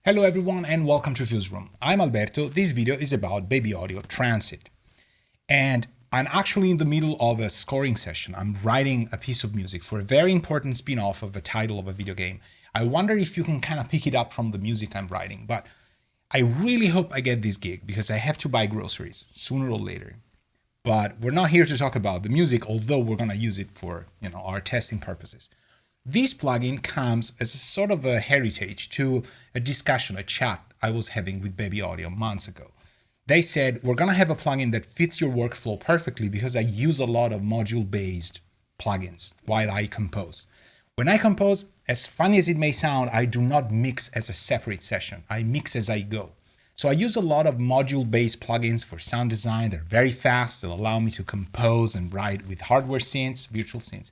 Hello everyone and welcome to Fuse Room. I'm Alberto. This video is about Baby Audio Transit. And I'm actually in the middle of a scoring session. I'm writing a piece of music for a very important spin-off of the title of a video game. I wonder if you can kind of pick it up from the music I'm writing, but I really hope I get this gig because I have to buy groceries sooner or later. But we're not here to talk about the music, although we're going to use it for, our testing purposes. This plugin comes as a sort of a heritage to a discussion, a chat I was having with Baby Audio months ago. They said, we're going to have a plugin that fits your workflow perfectly because I use a lot of module-based plugins while I compose. When I compose, as funny as it may sound, I do not mix as a separate session. I mix as I go. So I use a lot of module-based plugins for sound design. They're very fast. They'll allow me to compose and write with hardware synths, virtual synths.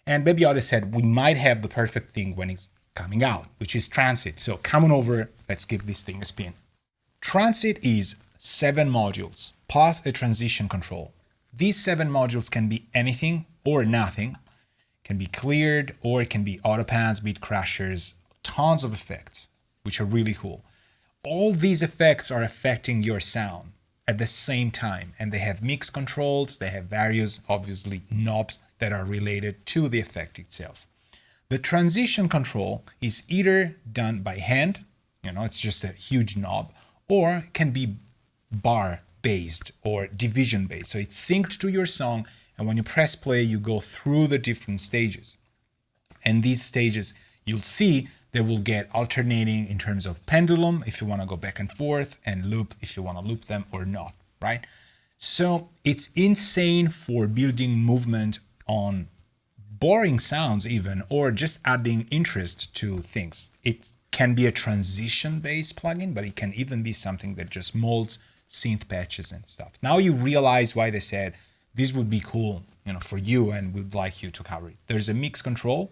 And Baby Audio said, we might have the perfect thing when it's coming out, which is Transit. So come on over, let's give this thing a spin. Transit is 7 modules plus a transition control. These 7 modules can be anything or nothing, can be cleared, or it can be auto pans, beat crashers, tons of effects, which are really cool. All these effects are affecting your sound at the same time, and they have mix controls, they have various, obviously, knobs that are related to the effect itself. The transition control is either done by hand, it's just a huge knob, or can be bar-based or division-based. So it's synced to your song, and when you press play, you go through the different stages. And these stages, you'll see they will get alternating in terms of pendulum, if you want to go back and forth, and loop, if you want to loop them or not, right? So it's insane for building movement on boring sounds even, or just adding interest to things. It can be a transition-based plugin, but it can even be something that just molds synth patches and stuff. Now you realize why they said this would be cool, for you, and we'd like you to cover it. There's a mix control,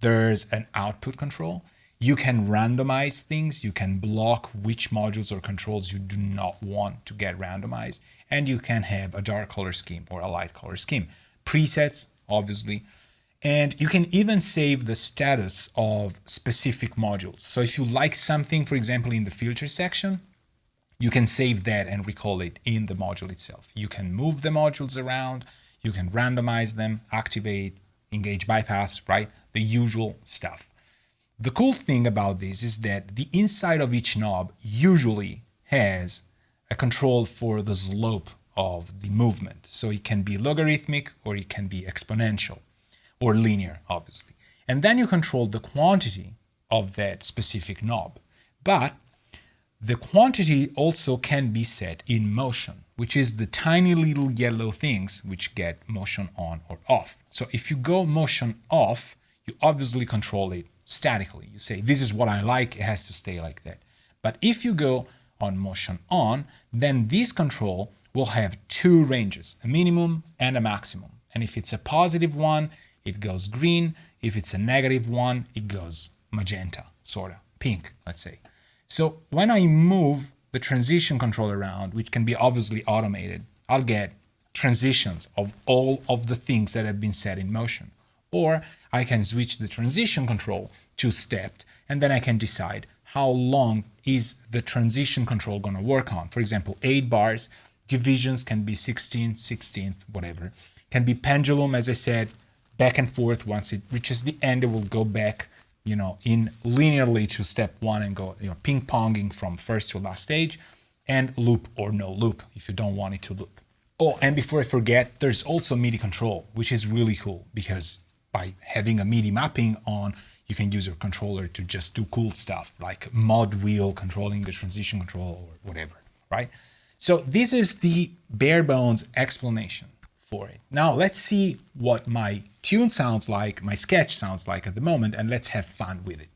there's an output control. You can randomize things, you can block which modules or controls you do not want to get randomized, and you can have a dark color scheme or a light color scheme. Presets, obviously, and you can even save the status of specific modules. So if you like something, for example, in the filter section, you can save that and recall it in the module itself. You can move the modules around, you can randomize them, activate, engage bypass, right? The usual stuff. The cool thing about this is that the inside of each knob usually has a control for the slope of the movement. So it can be logarithmic or it can be exponential or linear, obviously. And then you control the quantity of that specific knob. But the quantity also can be set in motion, which is the tiny little yellow things which get motion on or off. So if you go motion off, you obviously control it statically. You say, this is what I like, it has to stay like that. But if you go on motion on, then this control will have 2 ranges, a minimum and a maximum. And if it's a positive one, it goes green. If it's a negative one, it goes magenta, sort of pink, let's say. So when I move the transition control around, which can be obviously automated, I'll get transitions of all of the things that have been set in motion. Or I can switch the transition control to stepped, and then I can decide how long is the transition control going to work on. For example, 8 bars, divisions can be 16th, 16th, whatever. Can be pendulum, as I said, back and forth. Once it reaches the end, it will go back, in linearly to step 1 and go, ping-ponging from first to last stage, and loop or no loop if you don't want it to loop. Oh, and before I forget, there's also MIDI control, which is really cool because by having a MIDI mapping on, you can use your controller to just do cool stuff like mod wheel controlling the transition control or whatever, right? So this is the bare bones explanation for it. Now let's see what my tune sounds like, my sketch sounds like at the moment, and let's have fun with it.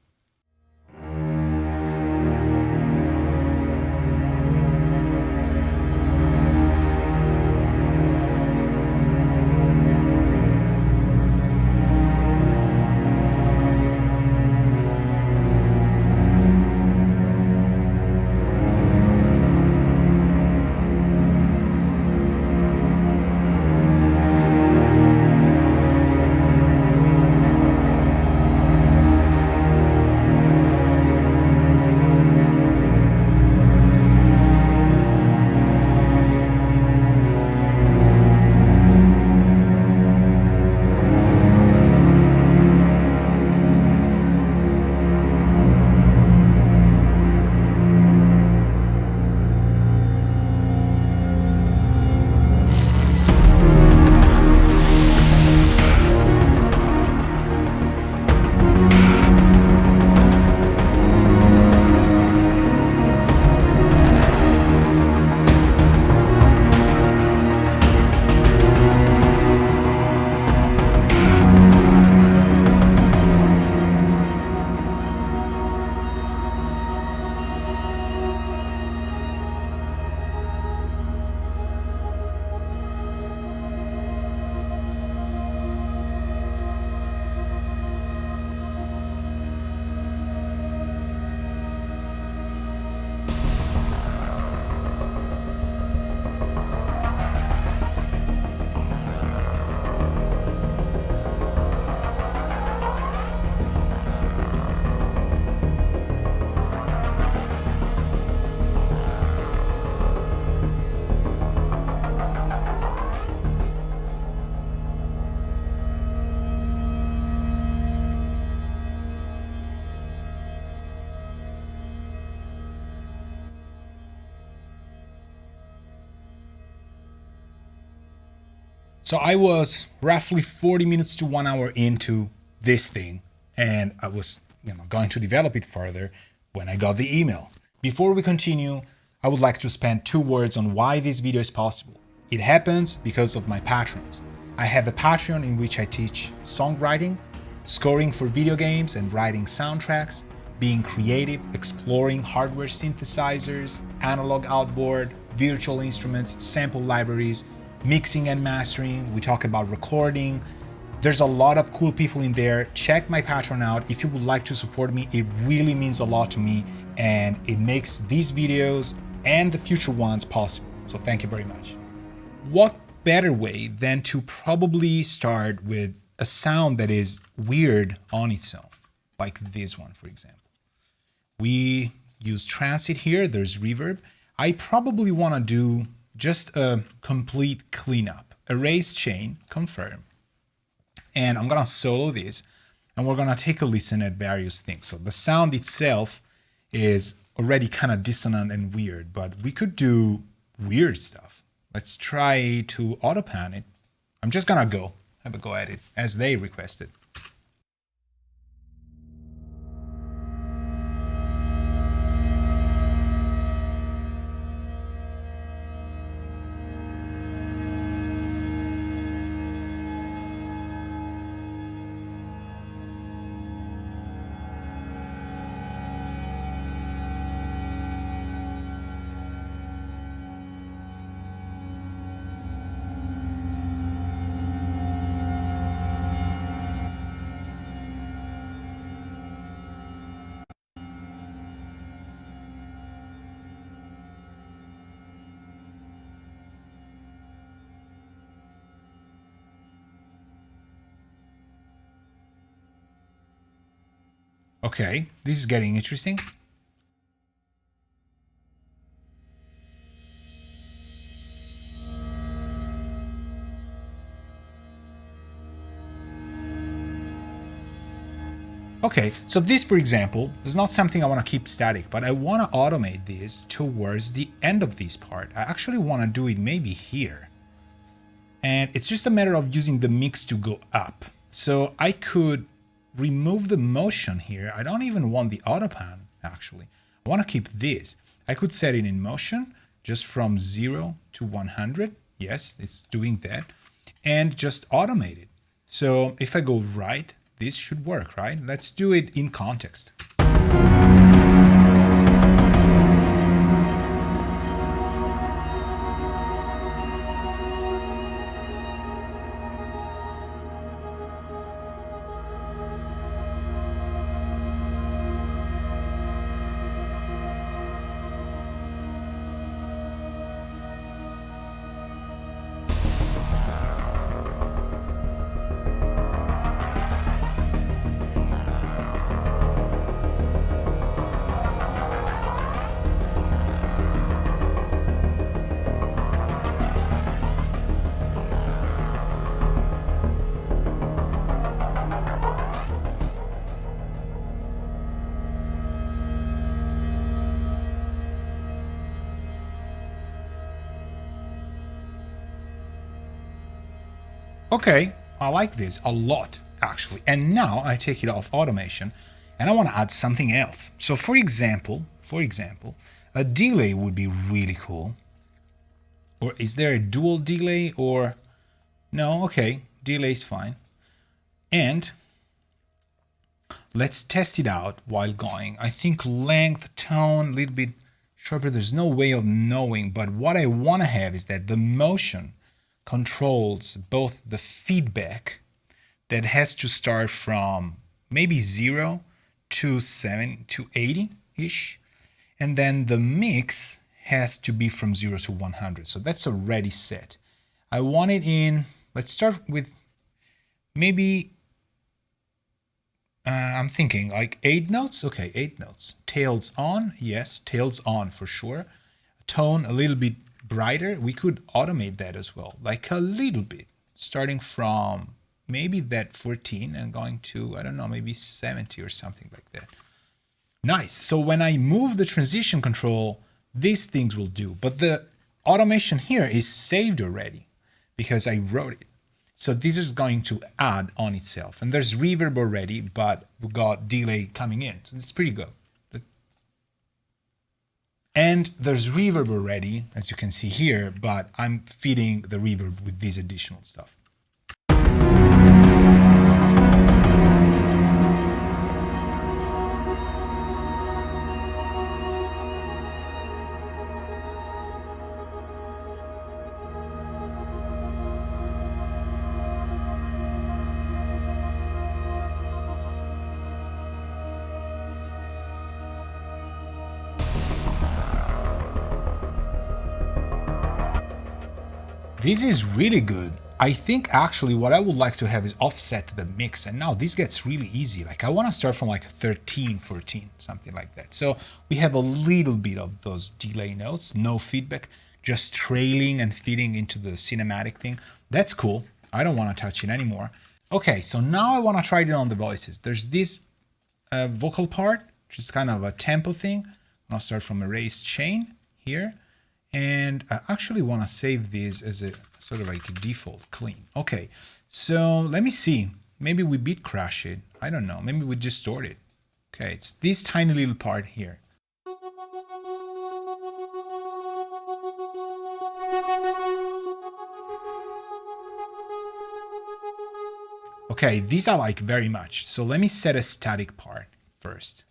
So I was roughly 40 minutes to 1 hour into this thing, and I was, going to develop it further when I got the email. Before we continue, I would like to spend 2 words on why this video is possible. It happens because of my patrons. I have a Patreon in which I teach songwriting, scoring for video games and writing soundtracks, being creative, exploring hardware synthesizers, analog outboard, virtual instruments, sample libraries, mixing and mastering. We talk about recording. There's a lot of cool people in there. Check my Patreon out if you would like to support me. It really means a lot to me, and it makes these videos and the future ones possible. So thank you very much. What better way than to probably start with a sound that is weird on its own, like this one, for example. We use transit here, there's reverb. I probably want to do just a complete cleanup, erase chain, confirm. And I'm gonna solo this, and we're gonna take a listen at various things. So the sound itself is already kind of dissonant and weird, but we could do weird stuff. Let's try to auto-pan it. I'm just gonna have a go at it as they requested. Okay, this is getting interesting. Okay, so this, for example, is not something I want to keep static, but I want to automate this towards the end of this part. I actually want to do it maybe here. And it's just a matter of using the mix to go up. So I could remove the motion here. I don't even want the autopan, actually. I want to keep this. I could set it in motion just from 0 to 100. Yes, it's doing that. And just automate it. So if I go right, this should work, right? Let's do it in context. Okay, I like this a lot, actually. And now I take it off automation and I want to add something else. So for example, a delay would be really cool. Or is there a dual delay or no? Okay, delay is fine. And let's test it out while going. I think length, tone, a little bit sharper. There's no way of knowing, but what I want to have is that the motion controls both the feedback that has to start from maybe 0 to 7 to 80-ish, and then the mix has to be from 0 to 100. So that's already set. I want it in, let's start with maybe, I'm thinking like 8 notes. Okay, 8 notes. Tails on, yes, tails on for sure. Tone a little bit brighter. We could automate that as well, like a little bit, starting from maybe that 14 and going to, I don't know, maybe 70 or something like that. Nice. So when I move the transition control, these things will do. But the automation here is saved already because I wrote it. So this is going to add on itself. And there's reverb already, but we got delay coming in. So it's pretty good. And there's reverb already, as you can see here, but I'm feeding the reverb with this additional stuff. This is really good. I think actually what I would like to have is offset the mix, and now this gets really easy. Like I want to start from like 13, 14, something like that. So we have a little bit of those delay notes, no feedback, just trailing and feeding into the cinematic thing. That's cool. I don't want to touch it anymore. Okay, so now I want to try it on the voices. There's this vocal part, which is kind of a tempo thing. I'll start from erase chain here. And I actually want to save this as a sort of like a default clean. Okay, so let me see. Maybe we beat crash it. I don't know. Maybe we distort it. Okay, it's this tiny little part here. Okay, these I like very much. So let me set a static part first.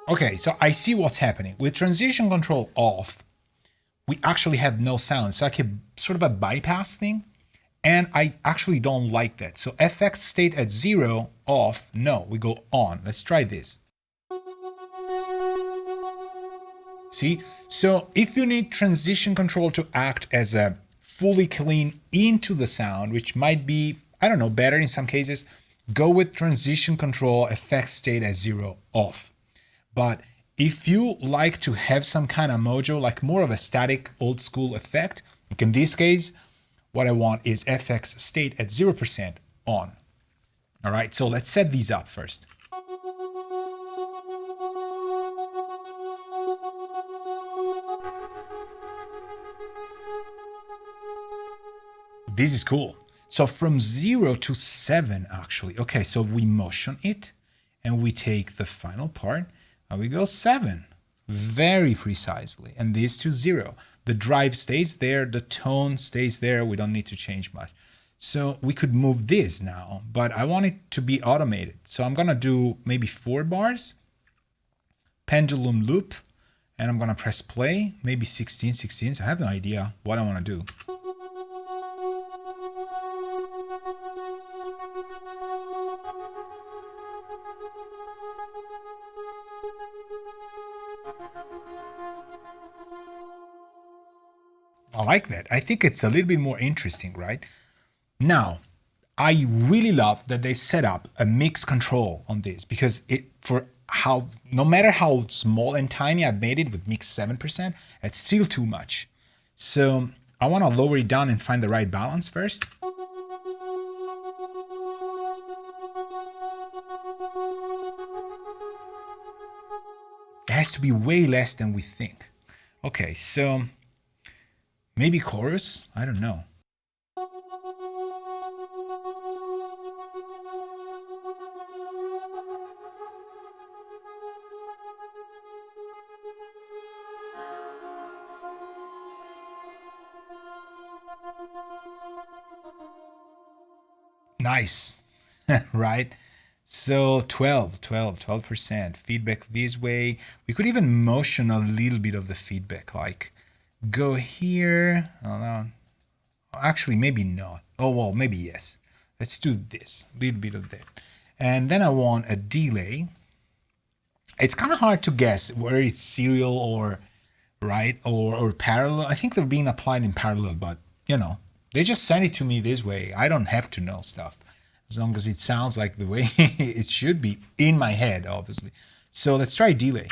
Okay, so I see what's happening. With transition control off, we actually have no sound. It's like a sort of a bypass thing. And I actually don't like that. So FX state at 0, off, no, we go on. Let's try this. See? So if you need transition control to act as a fully clean into the sound, which might be, I don't know, better in some cases, go with transition control FX state at 0, off. But if you like to have some kind of mojo, like more of a static old school effect, like in this case, what I want is FX state at 0% on. All right, so let's set these up first. This is cool. So from 0 to 7, actually. Okay, so we motion it and we take the final part and we go 7 very precisely. And this to 0. The drive stays there, the tone stays there. We don't need to change much. So we could move this now, but I want it to be automated. So I'm going to do maybe 4 bars, pendulum loop, and I'm going to press play, maybe 16, 16. So I have no idea what I want to do. I like that. I think it's a little bit more interesting, right? Now, I really love that they set up a mix control on this because no matter how small and tiny I've made it with mix 7%, it's still too much. So I want to lower it down and find the right balance first. It has to be way less than we think. Okay, so maybe chorus? I don't know. Nice, right? So 12% feedback this way. We could even motion a little bit of the feedback, like go here. Oh, no. Actually, maybe not. Oh, well, maybe yes. Let's do this, a little bit of that. And then I want a delay. It's kind of hard to guess whether it's serial or right or parallel. I think they're being applied in parallel, but you know, they just send it to me this way. I don't have to know stuff as long as it sounds like the way it should be in my head, obviously. So let's try delay.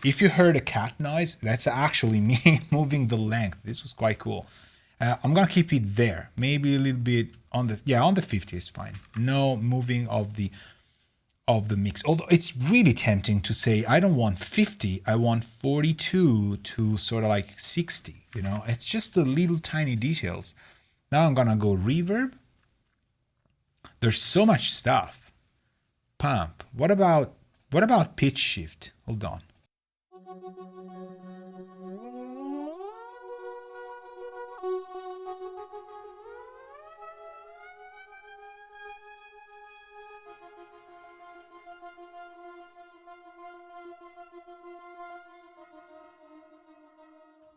If you heard a cat noise, that's actually me moving the length. This was quite cool. I'm gonna keep it there. Maybe a little bit on the, yeah, on the 50 is fine. No moving of the mix. Although it's really tempting to say, I don't want 50, I want 42 to sort of like 60, you know? It's just the little tiny details. Now I'm gonna go reverb. There's so much stuff. Pump. What about pitch shift? Hold on.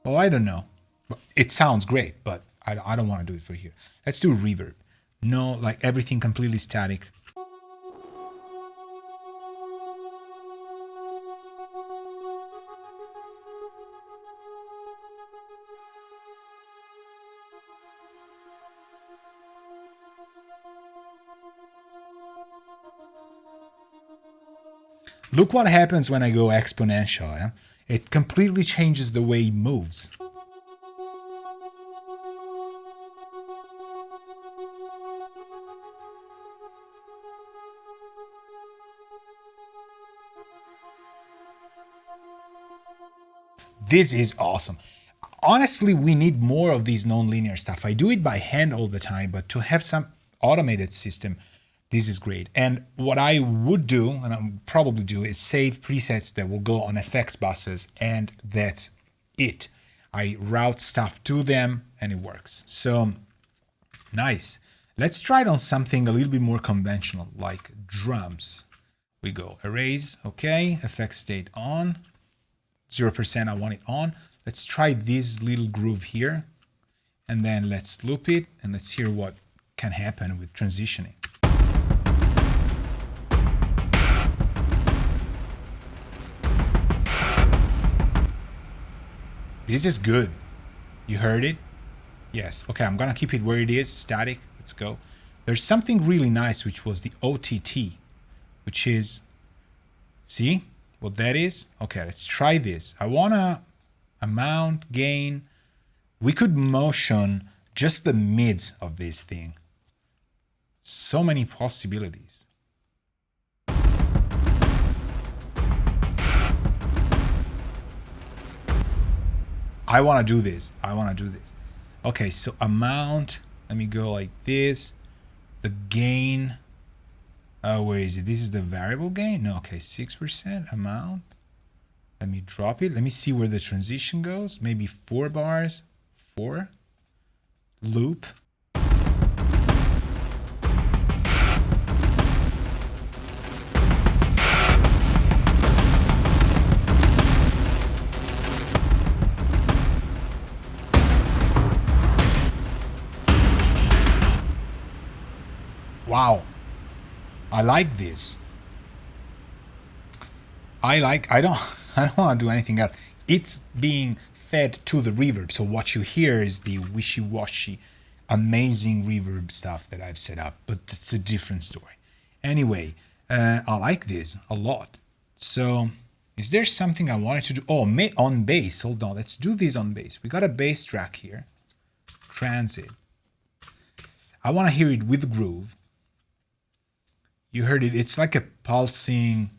Well, I don't know. It sounds great, but I don't want to do it for here. Let's do reverb. No, like everything completely static. Look what happens when I go exponential. Yeah? It completely changes the way it moves. This is awesome. Honestly, we need more of these non-linear stuff. I do it by hand all the time, but to have some automated system, this is great. And what I would do, and I would probably do, is save presets that will go on FX buses, and that's it. I route stuff to them, and it works. So, nice. Let's try it on something a little bit more conventional, like drums. We go erase, okay, FX state on. 0%, I want it on. Let's try this little groove here, and then let's loop it, and let's hear what can happen with transitioning. This is good. You heard it? Yes. Okay, I'm gonna keep it where it is, static. Let's go. There's something really nice, which was the OTT, which is, see what that is? Okay, let's try this. I wanna amount, gain. We could motion just the mids of this thing. So many possibilities. I want to do this. I want to do this. Okay, so amount. Let me go like this. The gain. Where is it? This is the variable gain? No, okay, 6% amount. Let me drop it. Let me see where the transition goes. Maybe 4 bars. 4. Loop. Wow. I like this. I don't want to do anything else. It's being fed to the reverb. So what you hear is the wishy-washy, amazing reverb stuff that I've set up, but it's a different story. Anyway, I like this a lot. So is there something I wanted to do? Oh, on bass. Hold on. Let's do this on bass. We got a bass track here. Transit. I want to hear it with groove. You heard it. It's like a pulsing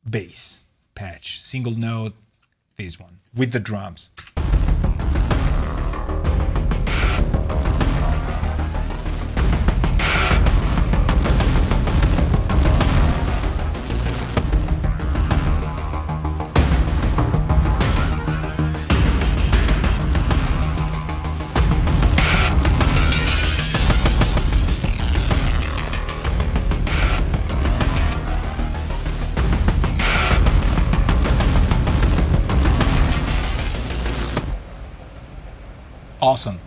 bass patch, single note, this one, with the drums. Awesome.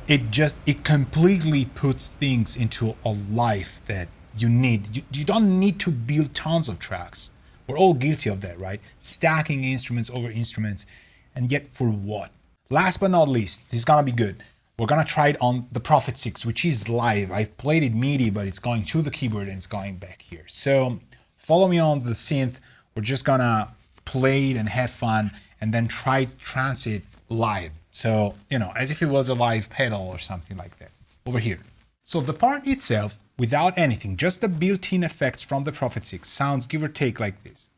It completely puts things into a life that you need. You don't need to build tons of tracks. We're all guilty of that, right? Stacking instruments over instruments, and yet for what? Last but not least, this is gonna be good. We're gonna try it on the Prophet 6, which is live. I've played it MIDI, but it's going to the keyboard and it's going back here. So follow me on the synth. We're just gonna play it and have fun and then try to transit live. So, as if it was a live pedal or something like that. Over here. So the part itself, without anything, just the built-in effects from the Prophet 6 sounds give or take like this.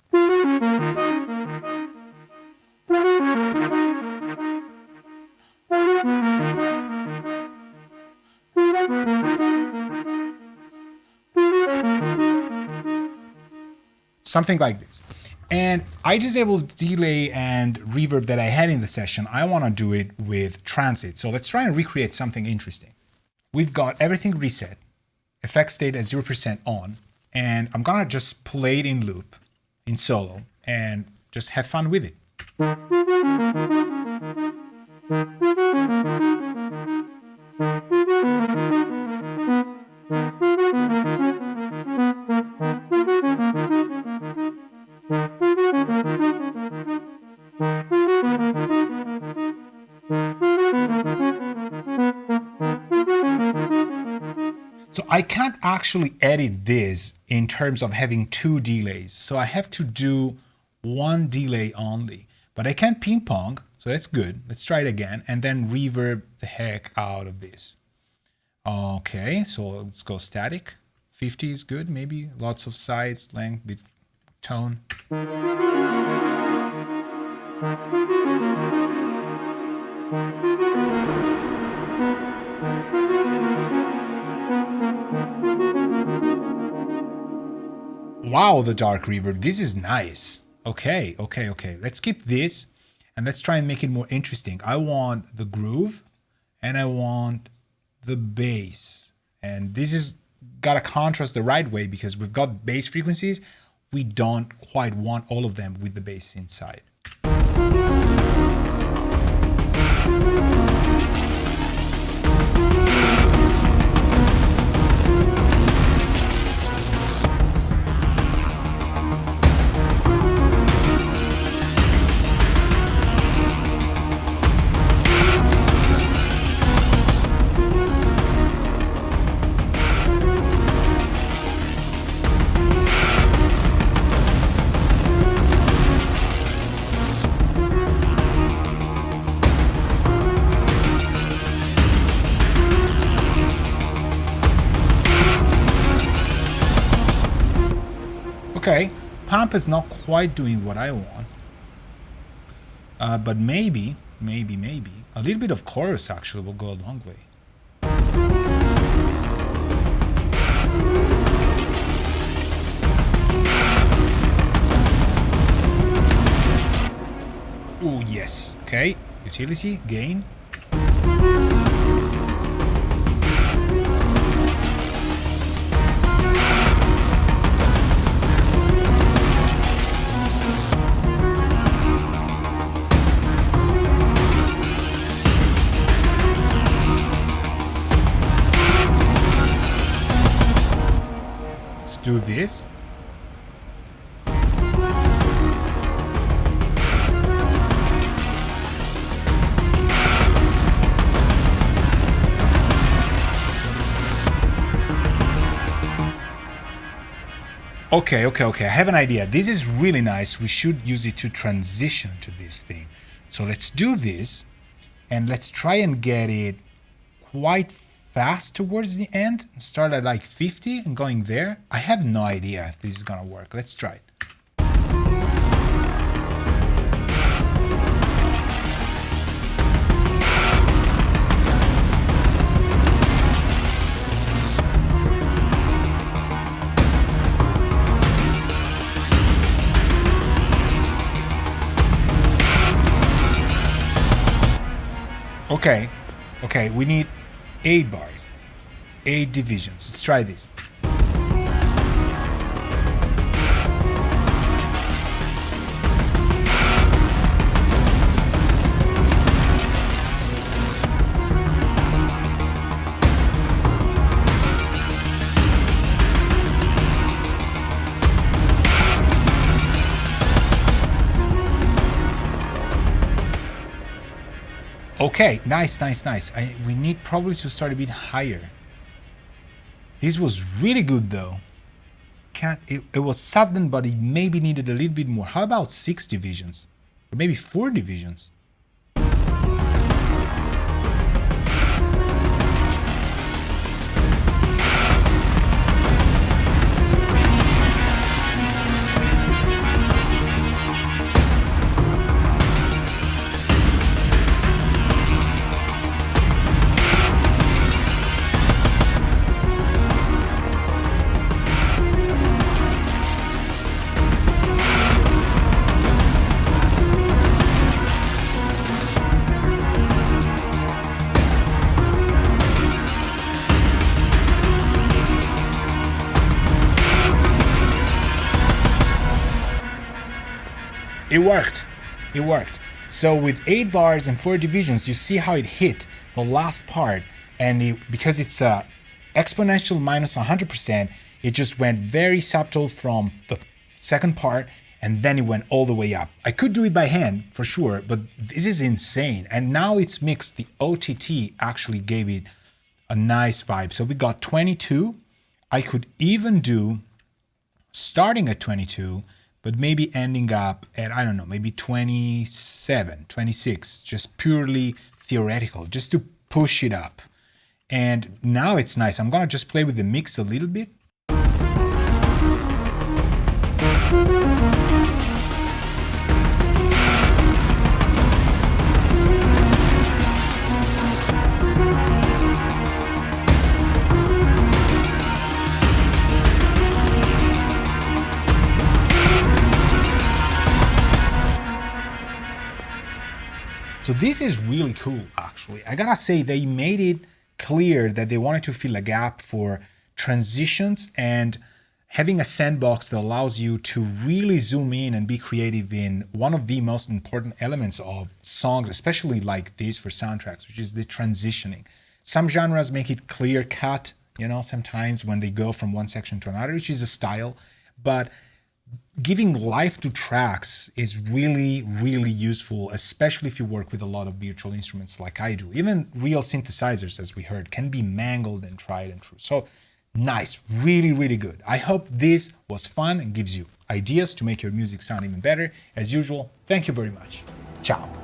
Something like this. And I disabled delay and reverb that I had in the session. I want to do it with transit. So let's try and recreate something interesting. We've got everything reset, effect state at 0% on, and I'm gonna just play it in loop, in solo, and just have fun with it. So I can't actually edit this in terms of having two delays. So I have to do one delay only, but I can ping pong. So that's good. Let's try it again and then reverb the heck out of this. Okay, so let's go static. 50 is good, maybe lots of sides, length, bit, tone. Wow, the dark reverb. This is nice. Okay. Let's keep this and let's try and make it more interesting. I want the groove and I want the bass. And this is gotta contrast the right way because we've got bass frequencies. We don't quite want all of them with the bass inside. Okay, pump is not quite doing what I want, but maybe a little bit of chorus actually will go a long way. Oh yes, okay, utility, gain. Do this. Okay. I have an idea. This is really nice. We should use it to transition to this thing. So let's do this and let's try and get it quite fast towards the end. Start at like 50 and going there. I have no idea if this is gonna work. Let's try it. Okay, we need 8 bars, 8 divisions. Let's try this. Okay, nice. We need probably to start a bit higher. This was really good though. it was sudden, but it maybe needed a little bit more. How about 6 divisions? Or maybe 4 divisions? It worked. It worked. So with 8 bars and 4 divisions, you see how it hit the last part, and because it's a exponential minus 100%, it just went very subtle from the second part, and then it went all the way up. I could do it by hand for sure, but this is insane. And now it's mixed. The OTT actually gave it a nice vibe. So we got 22. I could even do starting at 22, but maybe ending up at, I don't know, maybe 27, 26, just purely theoretical, just to push it up. And now it's nice. I'm gonna just play with the mix a little bit. So this is really cool, actually. I gotta say, they made it clear that they wanted to fill a gap for transitions and having a sandbox that allows you to really zoom in and be creative in one of the most important elements of songs, especially like this for soundtracks, which is the transitioning. Some genres make it clear cut, sometimes when they go from one section to another, which is a style, but giving life to tracks is really, really useful, especially if you work with a lot of virtual instruments like I do. Even real synthesizers, as we heard, can be mangled and tried and true. So nice, really, really good. I hope this was fun and gives you ideas to make your music sound even better. As usual, thank you very much. Ciao.